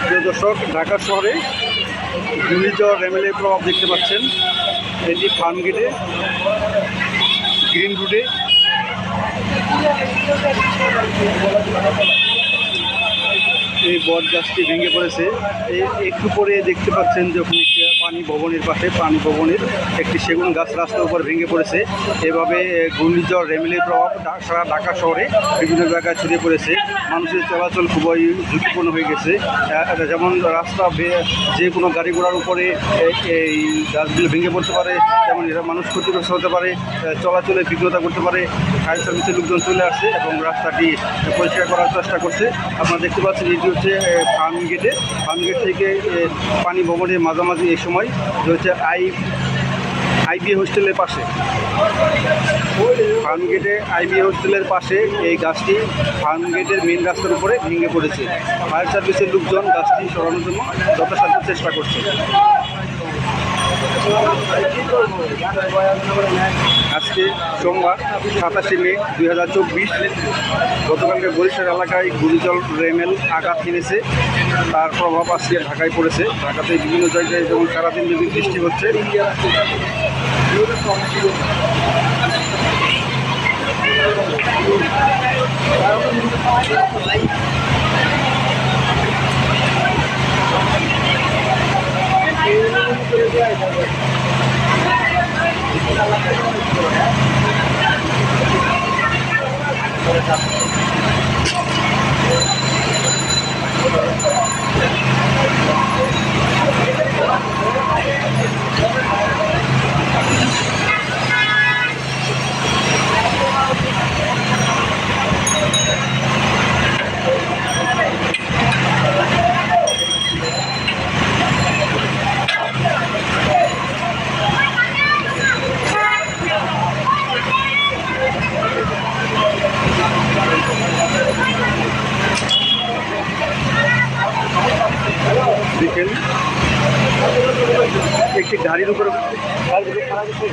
প্রিয় দর্শক, ঢাকা শহরে ঘূর্ণিঝড় রেমেলের প্রভাব দেখতে পাচ্ছেন। এটি ফার্মগেটে গ্রিন রুটে এই বট গাছটি ভেঙে পড়েছে। একটু পরে দেখতে পাচ্ছেন যে ওখানে পানি ভবনের পাশে ভবনের একটি সেগুন গাছ রাস্তার উপর ভেঙে পড়েছে। এভাবে ঘূর্ণিঝড় রেমেলের প্রভাব সারা ঢাকা শহরে বিভিন্ন জায়গায় ছড়িয়ে পড়েছে। মানুষের চলাচল খুবই ঝুঁকিপূর্ণ হয়ে গেছে। যেমন রাস্তা যে কোনো গাড়ি ঘোড়ার উপরে এই গাছগুলো ভেঙে পড়তে পারে, যেমন এরা মানুষ ক্ষতিগ্রস্ত হতে পারে, চলাচলে বিঘ্নতা করতে পারে। ফায়ার সার্ভিসের লোকজন চলে আসছে এবং রাস্তাটি পরিষ্কার করার চেষ্টা করছে। আপনারা দেখতে পাচ্ছেন এটি হচ্ছে ফার্মগেট থেকে পানি ভবনের মাঝামাঝি এই সময় হচ্ছে আইবি হোস্টেলের পাশে, ফার্মগেটে আইবি হোস্টেলের পাশে এই গাছটি ফার্মগেটের মেন রাস্তার উপরে ভেঙে পড়েছে। ফায়ার সার্ভিসের লোকজন গাছটি সরানোর জন্য যথাসাধ্য চেষ্টা করছে। আজকে সোমবার 27শে মে 2024। গতকালকে বরিশাল এলাকায় ঘূর্ণিঝড় রেমেল আঘাত কিনেছে, তার প্রভাব আজকে ঢাকায় পড়েছে। ঢাকাতে বিভিন্ন জায়গায় যেমন সারাদিন যদি বৃষ্টি হচ্ছে। দেখেন একটি গাড়ির উপরে মারা গেছে।